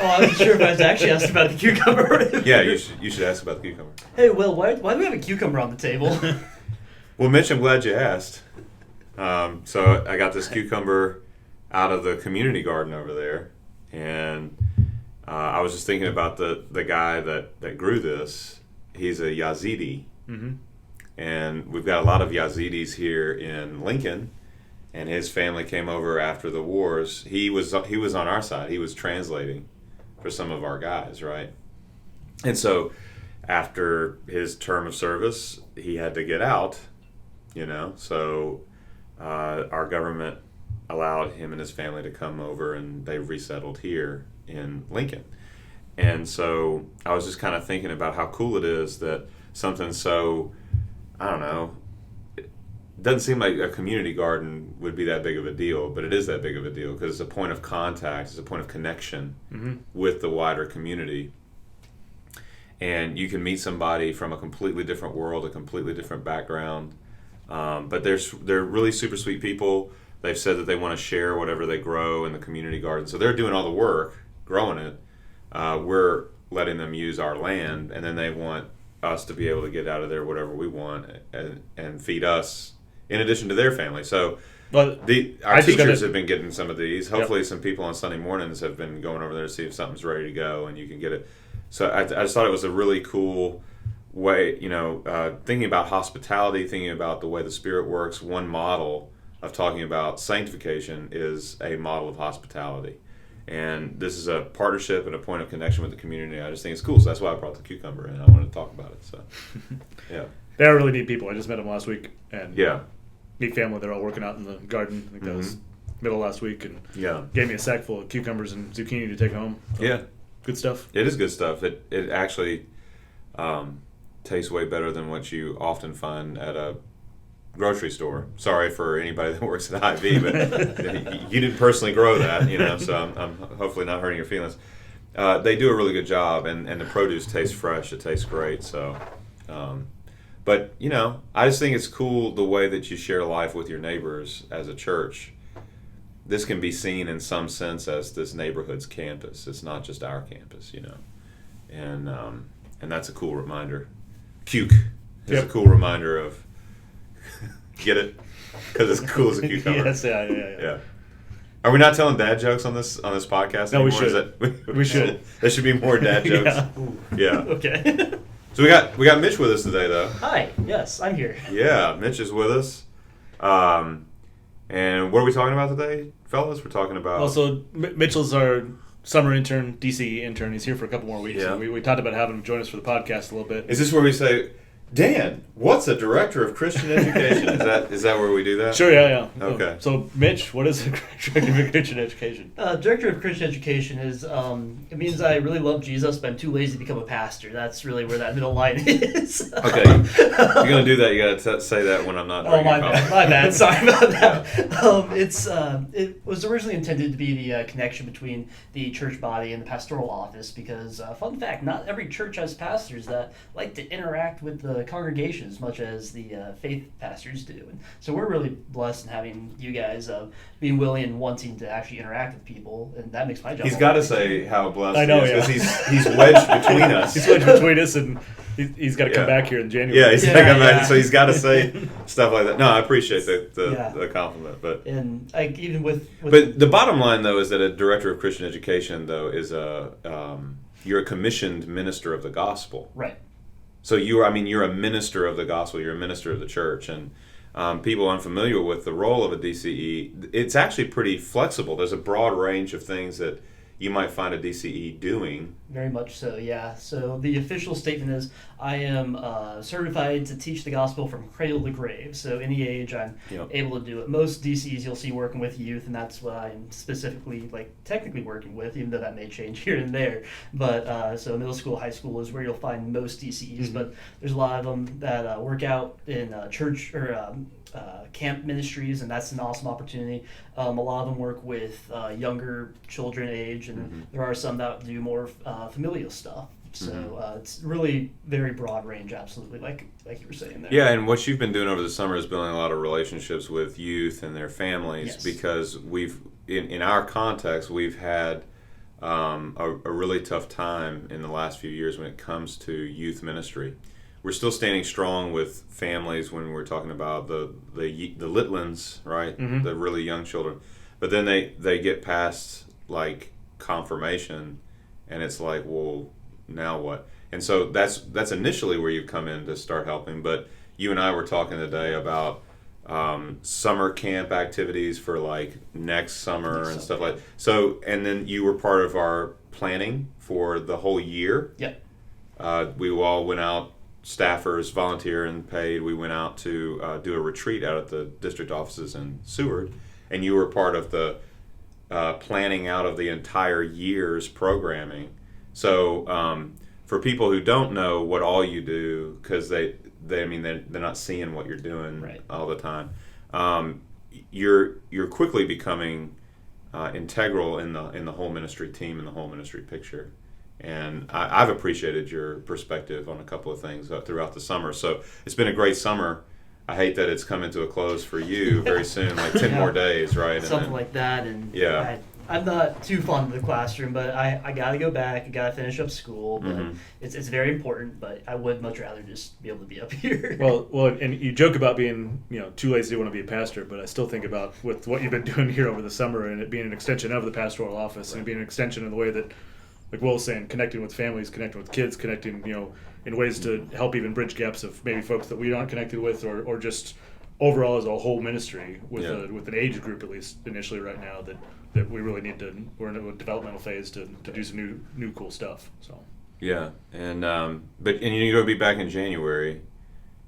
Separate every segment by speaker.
Speaker 1: I wasn't sure if I was actually asked about the cucumber.
Speaker 2: Yeah, you should ask about the cucumber.
Speaker 1: Hey, Will, why do we have a cucumber on the table?
Speaker 2: Well, Mitch, I'm glad you asked. So I got this cucumber out of the community garden over there, and I was just thinking about the guy that grew this. He's a Yazidi, and we've got a lot of Yazidis here in Lincoln. And his family came over after the wars. He was on our side. He was translating for some of our guys, right? And so after his term of service, he had to get out, So our government allowed him and his family to come over, and they resettled here in Lincoln. And so I was just kind of thinking about how cool it is that something so, I don't know, doesn't seem like a community garden would be that big of a deal, but it is that big of a deal because it's a point of contact, it's a point of connection with the wider community. And you can meet somebody from a completely different world, a completely different background. But they're really super sweet people. They've said that they want to share whatever they grow in the community garden. So they're doing all the work, growing it. We're letting them use our land, and then they want us to be able to get out of there whatever we want and feed us in addition to their family. So our teachers have been getting some of these. Hopefully some people on Sunday mornings have been going over there to see if something's ready to go and you can get it. So I just thought it was a really cool way, thinking about hospitality, thinking about the way the Spirit works. One model of talking about sanctification is a model of hospitality. And this is a partnership and a point of connection with the community. I just think it's cool. So that's why I brought the cucumber in. I wanted to talk about it. So, yeah.
Speaker 3: They are really neat people. I just met them last week. And
Speaker 2: yeah.
Speaker 3: Neat family. They're all working out in the garden. I think that was middle of last week. And gave me a sack full of cucumbers and zucchini to take home. So,
Speaker 2: yeah.
Speaker 3: Good stuff.
Speaker 2: It is good stuff. It actually tastes way better than what you often find at a grocery store. Sorry for anybody that works at IV, but you didn't personally grow that, so I'm hopefully not hurting your feelings. They do a really good job, and the produce tastes fresh. It tastes great. So, but I just think it's cool the way that you share life with your neighbors as a church. This can be seen in some sense as this neighborhood's campus. It's not just our campus, and that's a cool reminder. Cuke is a cool reminder of. Get it? Because it's cool as a cucumber.
Speaker 3: Yes, yeah.
Speaker 2: Are we not telling dad jokes on this podcast
Speaker 3: anymore?
Speaker 2: No, we should.
Speaker 3: We should.
Speaker 2: There should be more dad jokes. Yeah.
Speaker 1: Okay.
Speaker 2: So we got Mitch with us today, though.
Speaker 1: Hi. Yes, I'm here.
Speaker 2: Yeah, Mitch is with us. And what are we talking about today, fellas? We're talking about...
Speaker 3: Well, so Mitchell's our summer intern, DCE intern. He's here for a couple more weeks.
Speaker 2: Yeah.
Speaker 3: And we talked about having him join us for the podcast a little bit.
Speaker 2: Is this where we say... Dan, what's a director of Christian education? Is that where we do that?
Speaker 3: Sure, yeah.
Speaker 2: Okay.
Speaker 3: So Mitch, what is a director of Christian education?
Speaker 1: Director of Christian education is, it means I really love Jesus, but I'm too lazy to become a pastor. That's really where that middle line is.
Speaker 2: Okay. You're going to do that, you got to say that when I'm not drinking coffee.
Speaker 1: My bad. Sorry about that. It was originally intended to be the connection between the church body and the pastoral office because, fun fact, not every church has pastors that like to interact with the congregation as much as the faith pastors do. And so we're really blessed in having you guys being willing and wanting to actually interact with people, and that makes my job.
Speaker 2: He's got to say how blessed
Speaker 3: I know,
Speaker 2: he is because he's wedged between us.
Speaker 3: He's wedged between us, and he's got to come back here in January.
Speaker 2: Yeah, he's got to come back, so he's got to say stuff like that. No, I appreciate the compliment, but
Speaker 1: and even with
Speaker 2: but the bottom line though is that a director of Christian education though is you're a commissioned minister of the gospel,
Speaker 1: right?
Speaker 2: So you're a minister of the gospel. You're a minister of the church, and people unfamiliar with the role of a DCE, it's actually pretty flexible. There's a broad range of things that you might find a DCE doing.
Speaker 1: Very much so, yeah. So the official statement is, I am certified to teach the gospel from cradle to grave. So any age, I'm able to do it. Most DCEs you'll see working with youth, and that's what I'm specifically, technically working with, even though that may change here and there. But so middle school, high school is where you'll find most DCEs,
Speaker 2: Mm-hmm.
Speaker 1: but there's a lot of them that work out in church or camp ministries, and that's an awesome opportunity. A lot of them work with younger children age, and
Speaker 2: Mm-hmm.
Speaker 1: there are some that do more familial stuff. So it's really very broad range, absolutely, like you were saying there.
Speaker 2: Yeah, and what you've been doing over the summer is building a lot of relationships with youth and their families,
Speaker 1: Yes.
Speaker 2: because we've, in our context, we've had a really tough time in the last few years when it comes to youth ministry. We're still standing strong with families when we're talking about the Litlins, right?
Speaker 3: Mm-hmm.
Speaker 2: The really young children. But then they get past like confirmation, and it's like, well, now what? And so that's initially where you come in to start helping. But you and I were talking today about summer camp activities for like next summer and stuff like. So, and then you were part of our planning for the whole year.
Speaker 1: Yep.
Speaker 2: We all went out. Staffers, volunteer and paid, we went out to do a retreat out at the district offices in Seward, and you were part of the planning out of the entire year's programming. So for people who don't know what all you do, because they're not seeing what you're doing
Speaker 1: right.
Speaker 2: all the time, you're quickly becoming integral in the whole ministry team and the whole ministry picture. And I've appreciated your perspective on a couple of things throughout the summer. So it's been a great summer. I hate that it's coming to a close for you very soon, like 10 more days, right?
Speaker 1: Something like that. And I'm not too fond of the classroom, but I got to go back. I got to finish up school. But it's very important, but I would much rather just be able to be up here.
Speaker 3: Well, and you joke about being too lazy to want to be a pastor, but I still think about with what you've been doing here over the summer and it being an extension of the pastoral office and being an extension in the way that, like Will was saying, connecting with families, connecting with kids, connecting, in ways to help even bridge gaps of maybe folks that we aren't connected with, or just overall as a whole ministry with an age group, at least initially right now, that we really need to. We're in a developmental phase to do some new cool stuff. So
Speaker 2: yeah, and you're going to be back in January.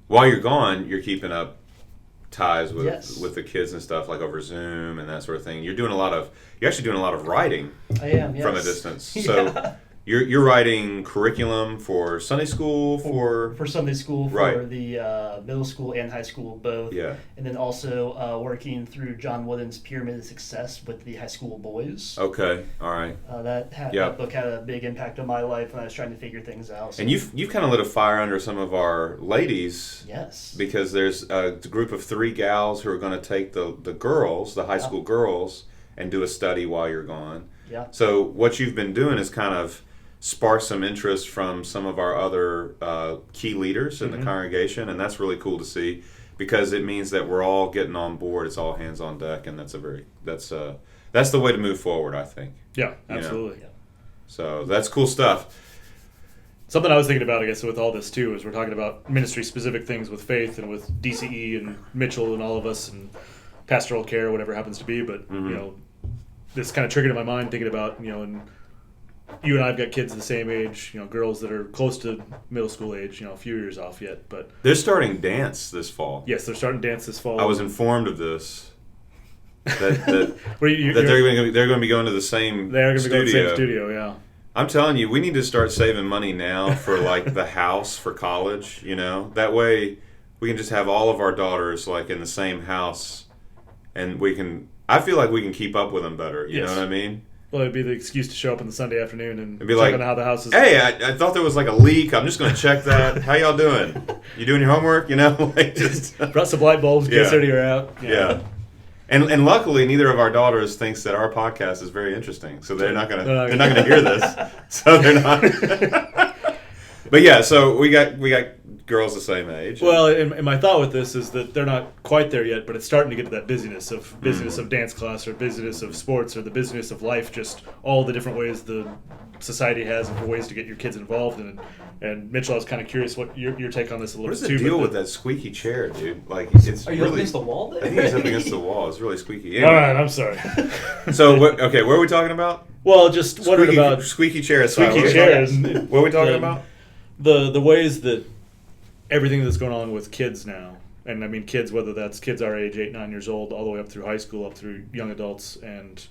Speaker 2: While you're gone, you're keeping up ties with the kids and stuff, like over Zoom and that sort of thing. You're actually doing a lot of writing.
Speaker 1: I am, yes.
Speaker 2: From a distance. So you're writing curriculum for Sunday school for
Speaker 1: Sunday school for the middle school and high school both.
Speaker 2: Yeah.
Speaker 1: And then also working through John Wooden's Pyramid of Success with the high school boys.
Speaker 2: Okay. All right.
Speaker 1: That book had a big impact on my life when I was trying to figure things out. So.
Speaker 2: And you've kind of lit a fire under some of our ladies.
Speaker 1: Yes.
Speaker 2: Because there's a group of 3 gals who are going to take the girls, the high school girls, and do a study while you're gone.
Speaker 1: Yeah.
Speaker 2: So what you've been doing is kind of spark some interest from some of our other key leaders in the congregation, and that's really cool to see because it means that we're all getting on board. It's all hands on deck, and that's the way to move forward, I think.
Speaker 3: Yeah, absolutely. Yeah.
Speaker 2: So that's cool stuff.
Speaker 3: Something I was thinking about, I guess, with all this too, is we're talking about ministry-specific things with Faith and with DCE and Mitchell and all of us and pastoral care, whatever it happens to be. But this kind of triggered in my mind thinking about and you and I've got kids the same age, girls that are close to middle school age, a few years off yet. But
Speaker 2: they're starting dance this fall.
Speaker 3: Yes, they're starting dance this fall.
Speaker 2: I was informed of this. That they're going to be going to the same studio.
Speaker 3: They're going to be going to the same studio, yeah.
Speaker 2: I'm telling you, we need to start saving money now for like the house for college, That way we can just have all of our daughters like in the same house and I feel like we can keep up with them better, you know what I mean?
Speaker 3: Well, it'd be the excuse to show up on the Sunday afternoon and
Speaker 2: be
Speaker 3: check
Speaker 2: like,
Speaker 3: on how the house is.
Speaker 2: Hey, I thought there was like a leak. I'm just going to check that. How y'all doing? You doing your homework? Like just
Speaker 3: brought some light bulbs. Get ready or out.
Speaker 2: Yeah. And luckily, neither of our daughters thinks that our podcast is very interesting, so they're not gonna hear this. So they're not. But yeah, so we got girls the same age.
Speaker 3: Well, and my thought with this is that they're not quite there yet, but it's starting to get to that busyness of dance class or busyness of sports or the busyness of life, just all the different ways the society has for ways to get your kids involved in it. And Mitchell, I was kind of curious what your take on this a little bit too.
Speaker 2: What's the deal with that squeaky chair, dude? Like, it's
Speaker 1: Are you up against the wall there?
Speaker 2: I think he's up against the wall. It's really squeaky.
Speaker 3: Anyway. All right, I'm sorry.
Speaker 2: So, what are we talking about?
Speaker 3: Well, just wondering about
Speaker 2: squeaky chairs.
Speaker 3: Squeaky chairs.
Speaker 2: What are we talking about?
Speaker 3: The ways that everything that's going on with kids now, and I mean kids, whether that's kids our age, 8, 9 years old, all the way up through high school, up through young adults, and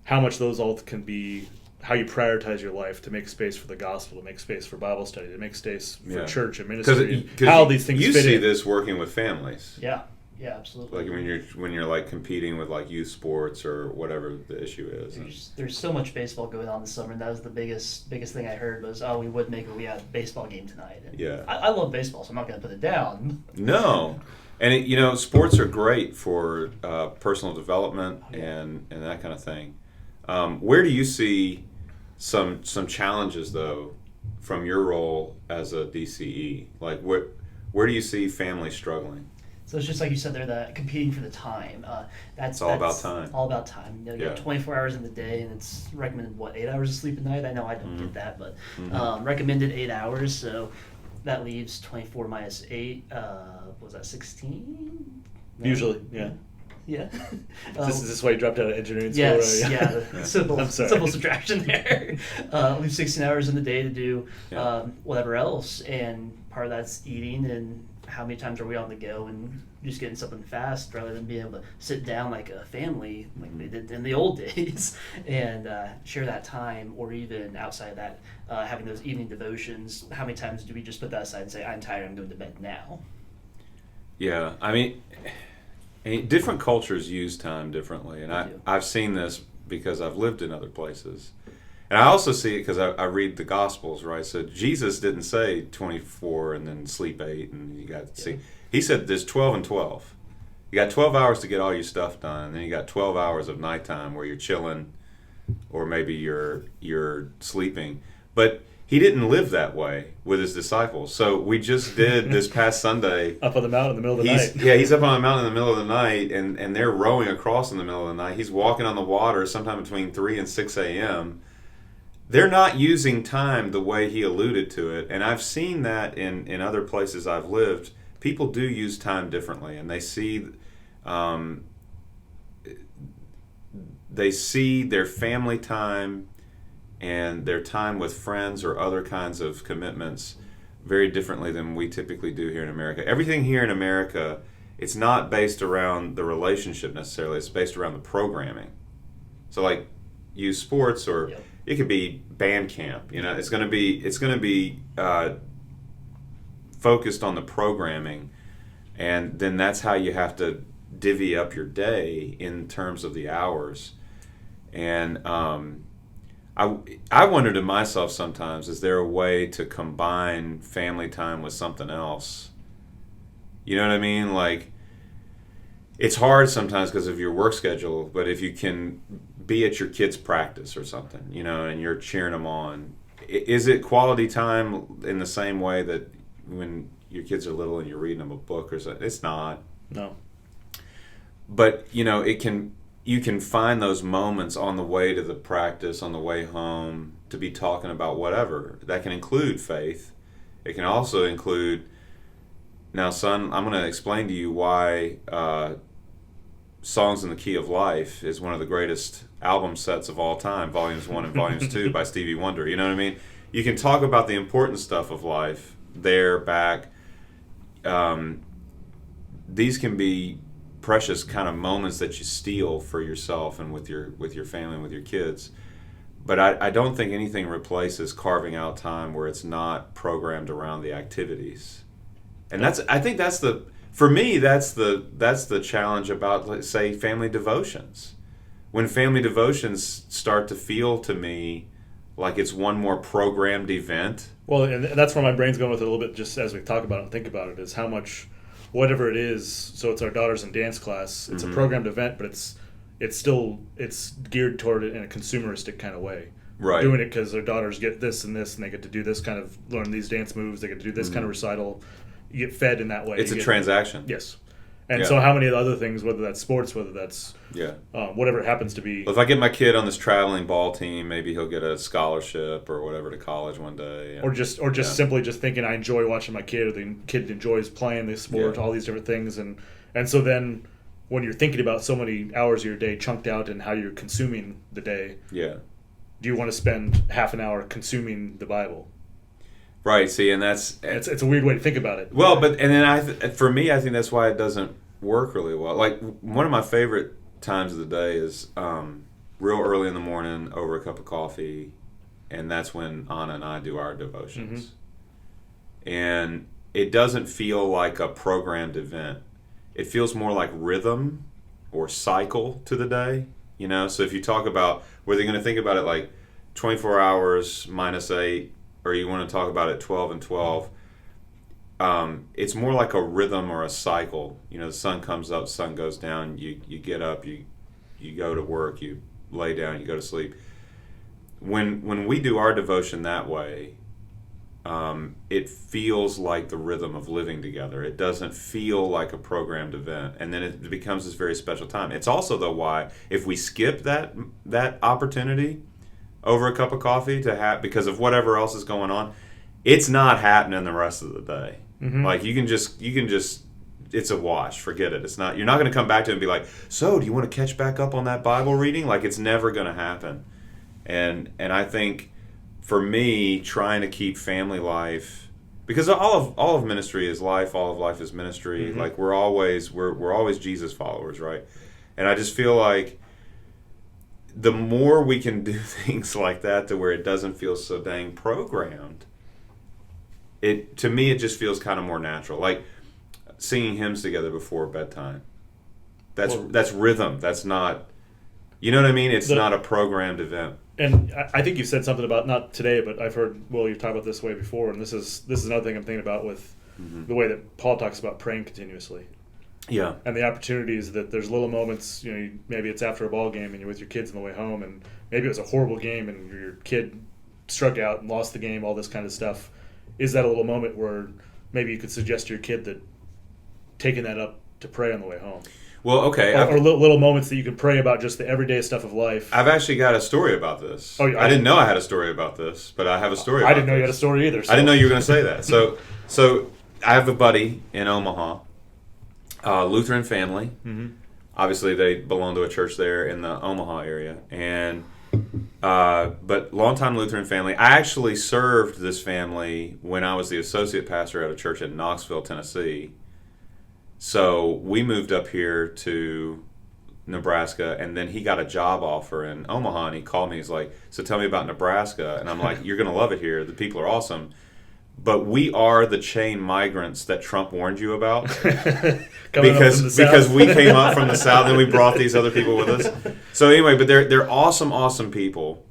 Speaker 3: how much those all can be, how you prioritize your life to make space for the gospel, to make space for Bible study, to make space for church and ministry. How these things
Speaker 2: you
Speaker 3: fit
Speaker 2: see
Speaker 3: in.
Speaker 2: this working with families.
Speaker 1: Yeah, absolutely.
Speaker 2: Like when you're like competing with like youth sports or whatever the issue is.
Speaker 1: There's so much baseball going on this summer, and that was the biggest thing I heard was, we had a baseball game tonight. And I love baseball, so I'm not going to put it down.
Speaker 2: No. And sports are great for personal development and that kind of thing. Where do you see some challenges though from your role as a DCE. Like where do you see families struggling?
Speaker 1: So it's just like you said there, the competing for the time.
Speaker 2: It's all about time.
Speaker 1: All about time. You know, you
Speaker 2: Yeah.
Speaker 1: have 24 hours in the day, and it's recommended 8 hours of sleep a night. I know I don't get that, but recommended 8 hours. So that leaves 24 minus 8. What was that 16?
Speaker 3: Usually, yeah.
Speaker 1: Yeah.
Speaker 3: Is this why you dropped out of engineering school?
Speaker 1: Yes,
Speaker 3: right?
Speaker 1: yeah, the simple,
Speaker 3: I'm sorry.
Speaker 1: simple subtraction there. Leave 16 hours in the day to do
Speaker 2: Yeah.
Speaker 1: whatever else, and part of that's eating and how many times are we on the go and just getting something fast rather than being able to sit down like a family like they did in the old days and share that time, or even outside of that, having those evening devotions. How many times do we just put that aside and say, I'm tired, I'm going to bed now?
Speaker 2: Yeah, I mean, different cultures use time differently, and
Speaker 1: They do.
Speaker 2: I've seen this because I've lived in other places. And I also see it because I read the Gospels, right? So Jesus didn't say 24 and then sleep 8 and you got to see. He said there's 12 and 12. You got 12 hours to get all your stuff done, and then you got 12 hours of nighttime where you're chilling or maybe you're sleeping. But he didn't live that way with his disciples. So we just did this past Sunday.
Speaker 3: Up on the mountain in the middle of the night.
Speaker 2: Yeah, he's up on the mountain in the middle of the night, and they're rowing across in the middle of the night. He's walking on the water sometime between 3 and 6 a.m. They're not using time the way he alluded to it, and I've seen that in other places I've lived. People do use time differently, and they see their family time and their time with friends or other kinds of commitments very differently than we typically do here in America. Everything here in America, it's not based around the relationship necessarily. It's based around the programming. So like youth sports, or
Speaker 1: Yep.
Speaker 2: it could be band camp. You know, it's going to be focused on the programming, and then that's how you have to divvy up your day in terms of the hours. And I wonder to myself sometimes, is there a way to combine family time with something else? You know what I mean? Like, it's hard sometimes because of your work schedule, but if you can be at your kid's practice or something, you know, and you're cheering them on, is it quality time in the same way that when your kids are little and you're reading them a book or something? It's not.
Speaker 3: No.
Speaker 2: But, you know, you can find those moments on the way to the practice, on the way home, to be talking about whatever. That can include faith. It can also include, now, son, I'm going to explain to you why Songs in the Key of Life is one of the greatest album sets of all time, Volumes 1 and Volumes 2 by Stevie Wonder. You know what I mean? You can talk about the important stuff of life, there, back. These can be precious kind of moments that you steal for yourself and with your family and with your kids. But I don't think anything replaces carving out time where it's not programmed around the activities. And I think that's the challenge about, let's say, family devotions. When family devotions start to feel to me like it's one more programmed event.
Speaker 3: Well, and that's where my brain's going with it a little bit, just as we talk about it and think about it, is how much, whatever it is, so it's our daughters in dance class, it's a programmed event, but it's geared toward it in a consumeristic kind of way.
Speaker 2: Right.
Speaker 3: Doing it because their daughters get this and this, and they get to do this kind of, learn these dance moves, they get to do this kind of recital. You get fed in that way.
Speaker 2: It's a transaction.
Speaker 3: Yes. And
Speaker 2: Yeah.
Speaker 3: so how many other things, whether that's sports, whether that's
Speaker 2: Yeah.
Speaker 3: whatever it happens to be.
Speaker 2: Well, if I get my kid on this traveling ball team, maybe he'll get a scholarship or whatever to college one day.
Speaker 3: Or just
Speaker 2: Yeah.
Speaker 3: simply just thinking I enjoy watching my kid, or the kid enjoys playing this sport,
Speaker 2: Yeah.
Speaker 3: all these different things, and so then when you're thinking about so many hours of your day chunked out and how you're consuming the day,
Speaker 2: Yeah.
Speaker 3: do you want to spend half an hour consuming the Bible?
Speaker 2: Right. See, and that's
Speaker 3: It's a weird way to think about it.
Speaker 2: well, but and then for me, I think that's why it doesn't work really well. Like one of my favorite times of the day is real early in the morning over a cup of coffee, and that's when Anna and I do our devotions. And it doesn't feel like a programmed event. It feels more like rhythm or cycle to the day. You know, so if you talk about whether you're going to think about it like 24 hours minus 8, or you want to talk about it 12 and 12, it's more like a rhythm or a cycle. You know, the sun comes up, sun goes down, you get up, you go to work, you lay down, you go to sleep. when we do our devotion that way, it feels like the rhythm of living together. It doesn't feel like a programmed event, and then it becomes this very special time. It's also, though, why if we skip that opportunity over a cup of coffee to have, because of whatever else is going on, it's not happening the rest of the day.
Speaker 3: Mm-hmm.
Speaker 2: Like you can just it's a wash. Forget it. It's not. You're not going to come back to it and be like, so do you want to catch back up on that Bible reading? Like it's never going to happen. And I think for me, trying to keep family life, because all of ministry is life, all of life is ministry.
Speaker 3: Mm-hmm.
Speaker 2: Like we're always Jesus followers, right? And I just feel like the more we can do things like that to where it doesn't feel so dang programmed, to me it just feels kind of more natural. Like singing hymns together before bedtime. That's rhythm. That's not, you know what I mean? It's not a programmed event.
Speaker 3: And I think you said something about, not today, but I've heard, well, you've talked about this way before, and this is another thing I'm thinking about with the way that Paul talks about praying continuously.
Speaker 2: Yeah.
Speaker 3: And the opportunities that there's little moments, maybe it's after a ball game and you're with your kids on the way home, and maybe it was a horrible game and your kid struck out and lost the game, all this kind of stuff. Is that a little moment where maybe you could suggest to your kid that taking that up to pray on the way home?
Speaker 2: Well, okay.
Speaker 3: Or little moments that you can pray about, just the everyday stuff of life.
Speaker 2: I've actually got a story about this.
Speaker 3: Oh,
Speaker 2: I didn't know I had a story about this, but I have a story about
Speaker 3: I didn't know
Speaker 2: this.
Speaker 3: you had a story either. So.
Speaker 2: I didn't know you were going to say that. So I have a buddy in Omaha, Lutheran family.
Speaker 3: Mm-hmm.
Speaker 2: Obviously, they belong to a church there in the Omaha area, and but longtime Lutheran family. I actually served this family when I was the associate pastor at a church in Knoxville, Tennessee. So we moved up here to Nebraska, and then he got a job offer in Omaha, and he called me. He's like, so tell me about Nebraska. And I'm like, you're going to love it here. The people are awesome. But we are the chain migrants that Trump warned you about. because we came up from the South, and we brought these other people with us. So anyway, but they're awesome people.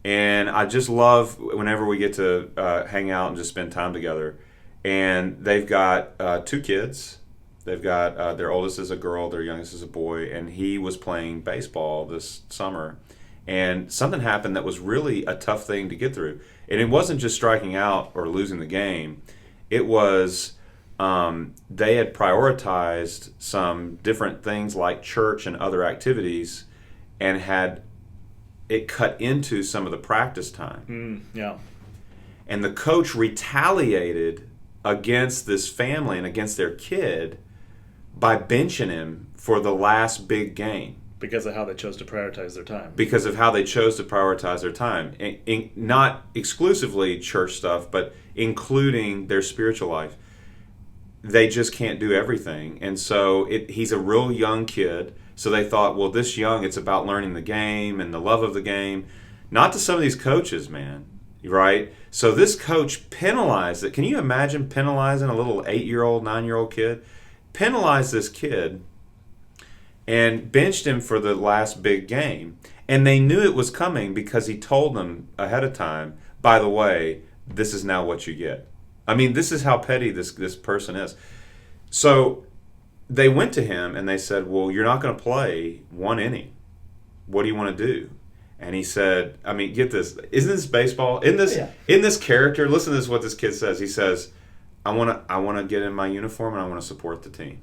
Speaker 2: And I just love whenever we get to hang out and just spend time together. And they've got 2 kids. They've got their oldest is a girl, their youngest is a boy, and he was playing baseball this summer. And something happened that was really a tough thing to get through. And it wasn't just striking out or losing the game. It was they had prioritized some different things like church and other activities and had it cut into some of the practice time.
Speaker 3: Yeah.
Speaker 2: And the coach retaliated against this family and against their kid by benching him for the last big game.
Speaker 3: Because of how they chose to prioritize their time.
Speaker 2: Because of how they chose to prioritize their time. Not exclusively church stuff, but including their spiritual life. They just can't do everything. And so he's a real young kid. So they thought, well, this young, it's about learning the game and the love of the game. Not to some of these coaches, man. Right? So this coach penalized it. Can you imagine penalizing a little 8-year-old, 9-year-old kid? Penalized this kid and benched him for the last big game. And they knew it was coming because he told them ahead of time, by the way, this is now what you get. I mean, this is how petty this person is. So they went to him and they said, well, you're not going to play 1 inning. What do you want to do? And he said, I mean, get this. Isn't this baseball? In this character, listen to this, what this kid says. He says, I want to get in my uniform and I want to support the team.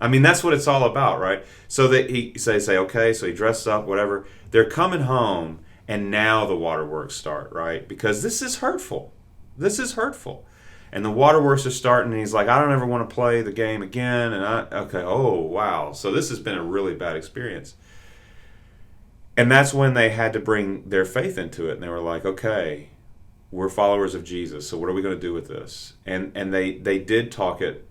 Speaker 2: I mean, that's what it's all about, right? So they say, okay, so he dresses up, whatever. They're coming home, and now the waterworks start, right? Because this is hurtful. And the waterworks are starting, and he's like, I don't ever want to play the game again. And oh, wow. So this has been a really bad experience. And that's when they had to bring their faith into it. And they were like, okay, we're followers of Jesus, so what are we going to do with this? And they did talk it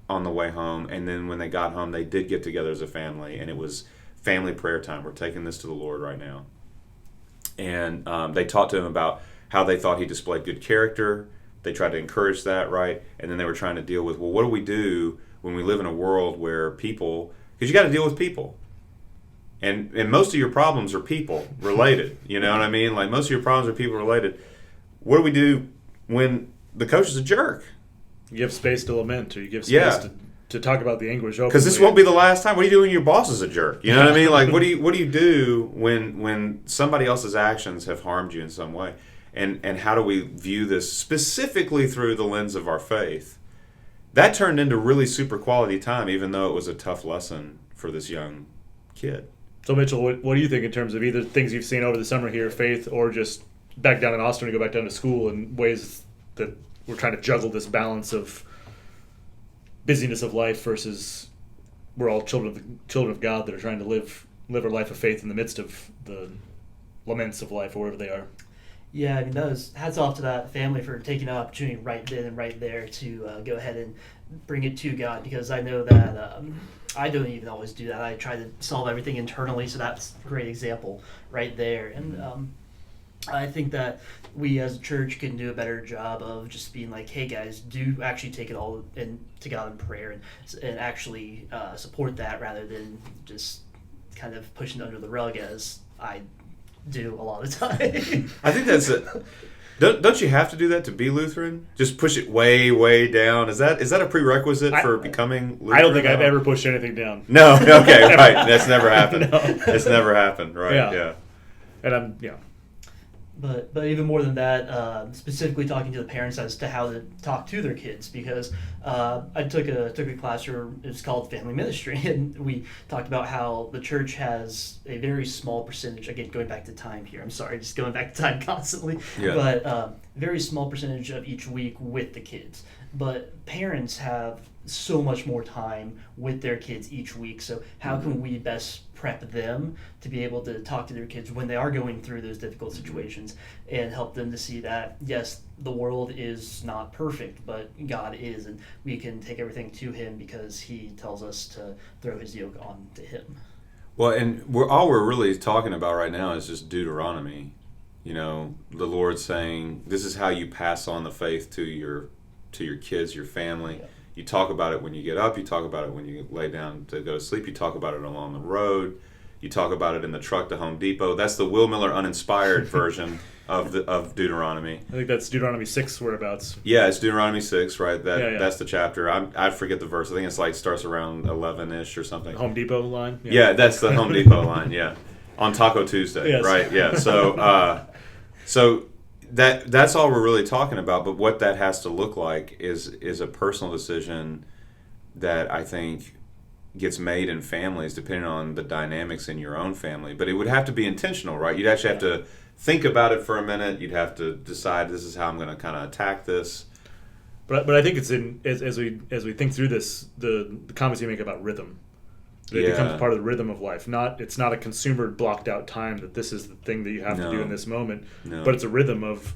Speaker 2: on the way home, and then when they got home, they did get together as a family, and it was family prayer time. We're taking this to the Lord right now. And they talked to him about how they thought he displayed good character. They tried to encourage that, right? And then they were trying to deal with, well, what do we do when we live in a world where people, because you got to deal with people. And most of your problems are people related. You know what I mean? Like most of your problems are people related. What do we do when the coach is a jerk?
Speaker 3: You give space to lament, or you give space to talk about the anguish openly.
Speaker 2: Because this won't be the last time. What do you do when your boss is a jerk? You know what I mean? Like, what do you do when somebody else's actions have harmed you in some way? And how do we view this specifically through the lens of our faith? That turned into really super quality time, even though it was a tough lesson for this young kid.
Speaker 3: So, Mitchell, what do you think in terms of either things you've seen over the summer here, faith, or just back down in Austin to go back down to school, and ways that we're trying to juggle this balance of busyness of life versus we're all children of God that are trying to live our life of faith in the midst of the laments of life or wherever they are?
Speaker 1: Yeah, I mean, hats off to that family for taking an opportunity right then and right there to go ahead and bring it to God, because I know that I don't even always do that. I try to solve everything internally, so that's a great example right there. And I think that we as a church can do a better job of just being like, hey guys, do actually take it all to God in prayer and actually support that, rather than just kind of pushing it under the rug as I do a lot of the time.
Speaker 2: I think that's it. Don't you have to do that to be Lutheran? Just push it way, way down. Is that a prerequisite for becoming Lutheran?
Speaker 3: I don't think I've ever pushed anything down.
Speaker 2: No. Okay. Right. That's never happened.
Speaker 3: No.
Speaker 2: It's never happened. Right. Yeah.
Speaker 3: And
Speaker 1: But even more than that, specifically talking to the parents as to how to talk to their kids, because I took a class where it's called family ministry, and we talked about how the church has a very small percentage. Again, going back to time here. I'm sorry, just going back to time constantly.
Speaker 2: Yeah.
Speaker 1: But very small percentage of each week with the kids. But parents have so much more time with their kids each week. So how can we best prep them to be able to talk to their kids when they are going through those difficult situations, and help them to see that, yes, the world is not perfect, but God is, and we can take everything to Him because He tells us to throw His yoke on to Him.
Speaker 2: Well, and all we're really talking about right now is just Deuteronomy. You know, the Lord saying, this is how you pass on the faith to your kids, your family.
Speaker 1: Yeah.
Speaker 2: You talk about it when you get up. You talk about it when you lay down to go to sleep. You talk about it along the road. You talk about it in the truck to Home Depot. That's the Will Miller uninspired version of Deuteronomy.
Speaker 3: I think that's Deuteronomy 6 whereabouts.
Speaker 2: Yeah, it's Deuteronomy 6, right?
Speaker 3: Yeah.
Speaker 2: That's the chapter. I forget the verse. I think it's like starts around 11-ish or something.
Speaker 3: Home Depot line?
Speaker 2: Yeah, that's the Home Depot line, yeah. On Taco Tuesday,
Speaker 3: Yes.
Speaker 2: right? Yeah. So that's all we're really talking about, but what that has to look like is a personal decision that I think gets made in families depending on the dynamics in your own family. But it would have to be intentional, right? You'd actually have to think about it for a minute. You'd have to decide, this is how I'm going to kind of attack this.
Speaker 3: But I think it's as we think through this, the comments you make about rhythm. It becomes part of the rhythm of life. It's not a consumer blocked out time that this is the thing that you have to do in this moment.
Speaker 2: No.
Speaker 3: But it's a rhythm of,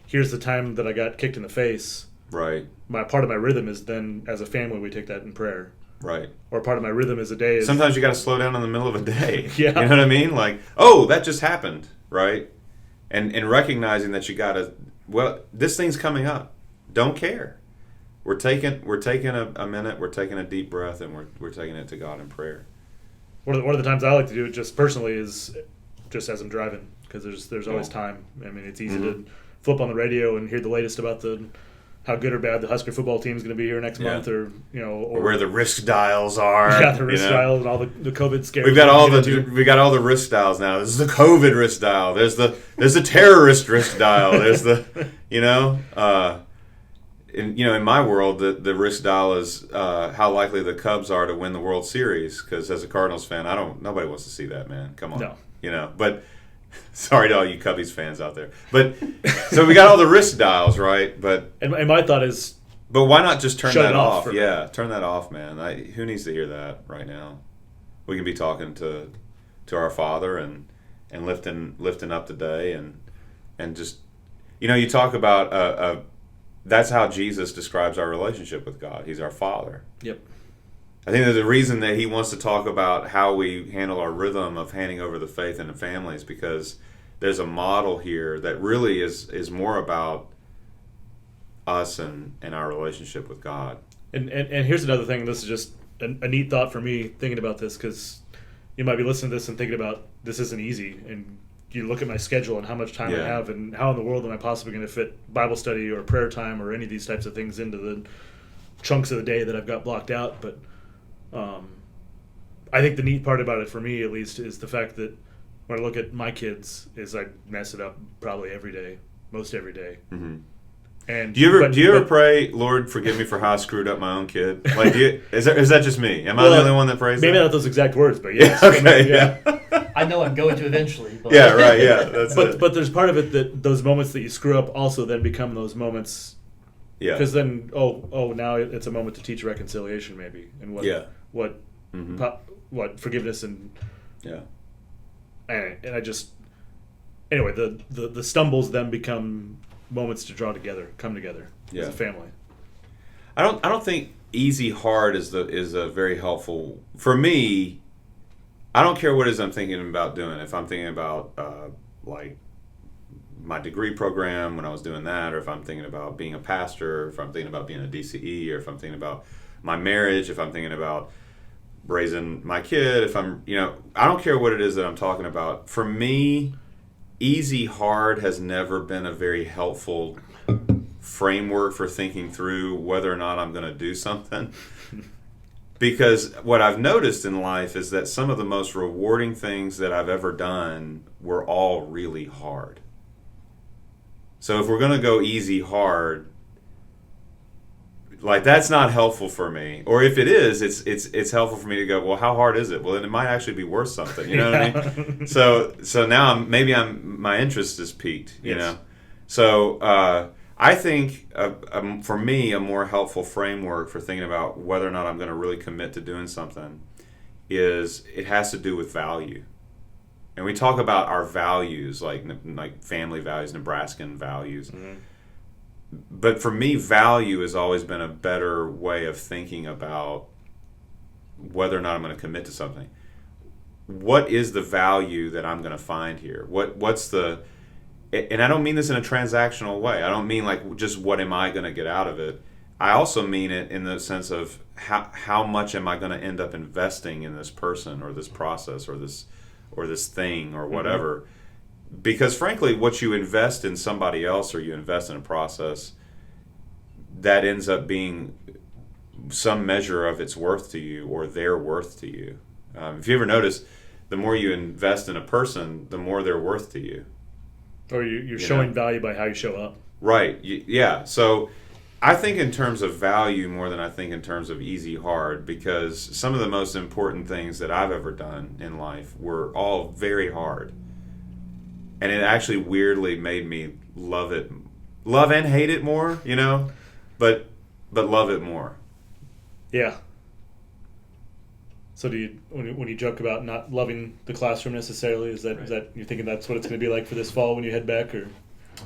Speaker 3: here's the time that I got kicked in the face.
Speaker 2: Right.
Speaker 3: Part of my rhythm is then, as a family, we take that in prayer.
Speaker 2: Right.
Speaker 3: Or part of my rhythm is a day.
Speaker 2: Sometimes you got to slow down in the middle of a day.
Speaker 3: Yeah.
Speaker 2: You know what I mean? Like, oh, that just happened, right? And recognizing that you got to, this thing's coming up. Don't care. We're taking a minute. We're taking a deep breath, and we're taking it to God in prayer.
Speaker 3: One of the times I like to do it just personally is just as I'm driving, because there's always time. I mean, it's easy to flip on the radio and hear the latest about how good or bad the Husker football team is going to be here next month, or
Speaker 2: where the risk dials are.
Speaker 3: Yeah, the risk dials and all the COVID scares.
Speaker 2: We got all the risk dials now. This is the COVID risk dial. There's the terrorist risk dial. There's the in my world, the risk dial is how likely the Cubs are to win the World Series. Because as a Cardinals fan, nobody wants to see that, man. Come on,
Speaker 3: no.
Speaker 2: But sorry to all you Cubbies fans out there. But so we got all the risk dials, right? But
Speaker 3: and my thought is,
Speaker 2: but why not just turn that off?
Speaker 3: Yeah,
Speaker 2: turn that off, man. Who needs to hear that right now? We can be talking to our Father and lifting up the day and just you talk about that's how Jesus describes our relationship with God. He's our Father.
Speaker 3: Yep.
Speaker 2: I think there's a reason that he wants to talk about how we handle our rhythm of handing over the faith into families, because there's a model here that really is more about us and our relationship with God.
Speaker 3: And here's another thing. This is just a neat thought for me thinking about this, because you might be listening to this and thinking about this isn't easy, and you look at my schedule and how much time I have, and how in the world am I possibly going to fit Bible study or prayer time or any of these types of things into the chunks of the day that I've got blocked out. But I think the neat part about it, for me at least, is the fact that when I look at my kids, is I mess it up probably every day, most every day.
Speaker 2: Mm-hmm.
Speaker 3: And
Speaker 2: do you ever pray, Lord, forgive me for how I screwed up my own kid? Like, is that just me? Am I the only one that prays?
Speaker 3: Maybe
Speaker 2: that?
Speaker 3: not those exact words, but yes.
Speaker 2: Yeah, okay, yeah.
Speaker 1: I know I'm going to eventually. But.
Speaker 2: Yeah, right. Yeah, that's it.
Speaker 3: But there's part of it that those moments that you screw up also then become those moments.
Speaker 2: Yeah.
Speaker 3: Because then, now it's a moment to teach reconciliation, maybe, and what forgiveness and and I just anyway the stumbles then become moments to come together as a family.
Speaker 2: I don't think easy hard is a very helpful for me. I don't care what it is I'm thinking about doing. If I'm thinking about like my degree program when I was doing that, or if I'm thinking about being a pastor, or if I'm thinking about being a DCE, or if I'm thinking about my marriage, if I'm thinking about raising my kid, if I'm, I don't care what it is that I'm talking about. For me, easy hard has never been a very helpful framework for thinking through whether or not I'm going to do something. Because what I've noticed in life is that some of the most rewarding things that I've ever done were all really hard. So if we're going to go easy hard, like that's not helpful for me. Or if it is, it's helpful for me to go, well, how hard is it? Well, then it might actually be worth something. You know what I mean? So now my interest is piqued. You know. So I think for me a more helpful framework for thinking about whether or not I'm going to really commit to doing something is it has to do with value. And we talk about our values, like family values, Nebraskan values. Mm-hmm. But for me, value has always been a better way of thinking about whether or not I'm going to commit to something. What is the value that I'm going to find here? What's the... And I don't mean this in a transactional way. I don't mean like just what am I going to get out of it. I also mean it in the sense of how much am I going to end up investing in this person or this process or this thing or whatever. Mm-hmm. Because frankly, what you invest in somebody else or you invest in a process, that ends up being some measure of its worth to you or their worth to you. If you ever notice, the more you invest in a person, the more they're worth to you.
Speaker 3: Or you're showing value by how you show up.
Speaker 2: Right. Yeah. So I think in terms of value more than I think in terms of easy hard, because some of the most important things that I've ever done in life were all very hard. And it actually weirdly made me love and hate it more, but love it more.
Speaker 3: Yeah. So do you, when you joke about not loving the classroom necessarily, is that you're thinking that's what it's going to be like for this fall when you head back, or?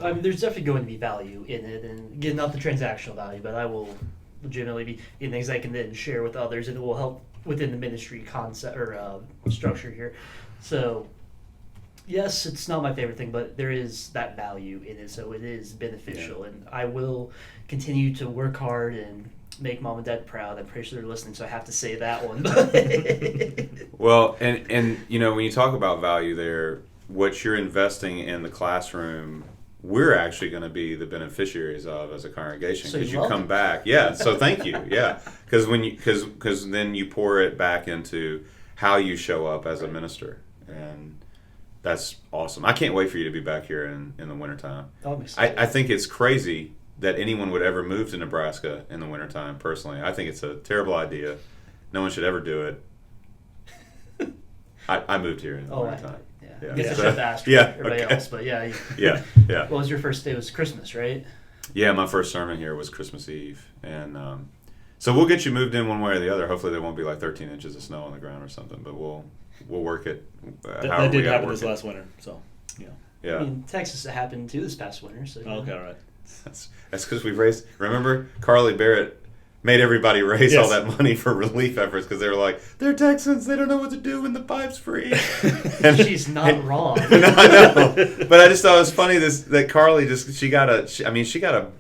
Speaker 1: I mean, there's definitely going to be value in it, and again, not the transactional value, but I will legitimately be in things I can then share with others, and it will help within the ministry concept or structure here. So, yes, it's not my favorite thing, but there is that value in it, so it is beneficial, and I will continue to work hard and make mom and dad proud. I'm pretty sure they're listening, so I have to say that one.
Speaker 2: Well, and when you talk about value there, what you're investing in the classroom, we're actually going to be the beneficiaries of as a congregation, because you come back. Yeah, so thank you. Yeah, because then you pour it back into how you show up as a minister, and that's awesome. I can't wait for you to be back here in the wintertime. I think it's crazy that anyone would ever move to Nebraska in the wintertime, personally. I think it's a terrible idea. No one should ever do it. I moved here in the wintertime.
Speaker 1: I guess I should have asked everybody else, but yeah.
Speaker 2: What
Speaker 1: was your first day? It was Christmas, right?
Speaker 2: Yeah, my first sermon here was Christmas Eve. And so we'll get you moved in one way or the other. Hopefully there won't be like 13 inches of snow on the ground or something, but we'll work it.
Speaker 3: That did happen this last winter, so
Speaker 2: yeah.
Speaker 1: I mean, Texas, it happened too this past winter. So
Speaker 3: okay, all right.
Speaker 2: That's because we've raised. Remember, Carly Barrett made everybody raise all that money for relief efforts because they were like, they're Texans, they don't know what to do when the pipe's free.
Speaker 1: And she's not wrong.
Speaker 2: I know, but I just thought it was funny that Carly she got a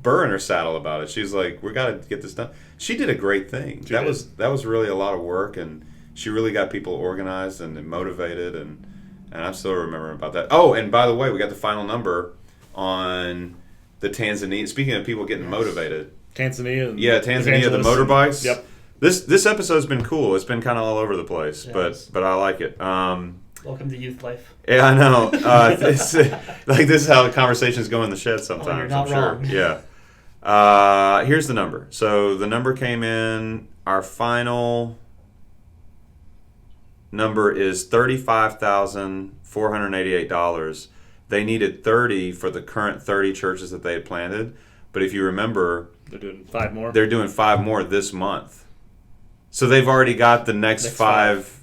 Speaker 2: burr in her saddle about it. She's like, we got to get this done. She did a great thing. That was really a lot of work, and she really got people organized and motivated, and I'm still remembering about that. Oh, and by the way, we got the final number on the Tanzania. Speaking of people getting motivated,
Speaker 3: Tanzania. And
Speaker 2: Tanzania, the
Speaker 3: evangelists.
Speaker 2: motorbikes.
Speaker 3: Yep.
Speaker 2: This episode's been cool. It's been kind of all over the place,
Speaker 1: Yes.
Speaker 2: but I like it.
Speaker 1: Welcome to youth life.
Speaker 2: Yeah, I know. This is how the conversations go in the shed sometimes.
Speaker 1: you're not
Speaker 2: I'm sure.
Speaker 1: wrong.
Speaker 2: Yeah. Here's the number. So the number came in. Our final number is $35,488. They needed 30 for the current 30 churches that they had planted. But if you remember,
Speaker 3: They're doing 5 more.
Speaker 2: they're doing 5 more this month. So they've already got the next 5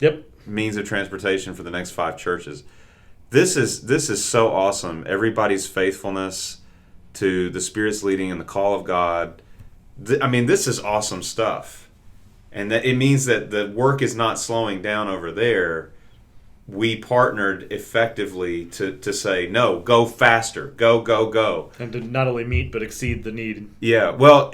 Speaker 3: Yep.
Speaker 2: means of transportation for the next 5 churches. This is so awesome. Everybody's faithfulness to the Spirit's leading and the call of God. This is awesome stuff. And that it means that the work is not slowing down over there. We partnered effectively to say, no, go faster, go.
Speaker 3: And to not only meet but exceed the need.
Speaker 2: Yeah, well,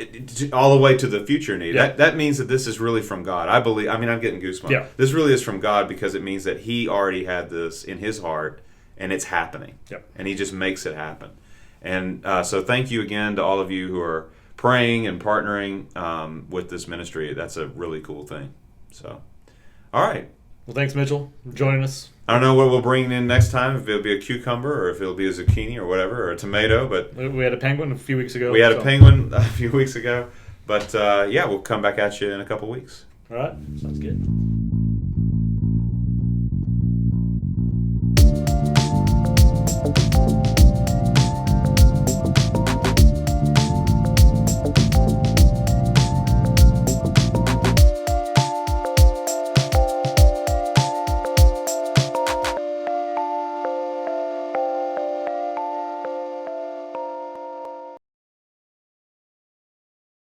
Speaker 2: all the way to the future need.
Speaker 3: Yeah.
Speaker 2: That means that this is really from God. I believe. I'm getting goosebumps.
Speaker 3: Yeah.
Speaker 2: This really is from God because it means that He already had this in His heart, and it's happening.
Speaker 3: Yep.
Speaker 2: And He just makes it happen. And so, thank you again to all of you who are praying and partnering with this ministry. That's a really cool thing. So, all right.
Speaker 3: Well, thanks, Mitchell, for joining us.
Speaker 2: I don't know what we'll bring in next time, if it'll be a cucumber or if it'll be a zucchini or whatever, or a tomato. But
Speaker 3: We had a penguin a few weeks ago.
Speaker 2: we had a penguin a few weeks ago. But we'll come back at you in a couple weeks.
Speaker 3: All right.
Speaker 1: Sounds good.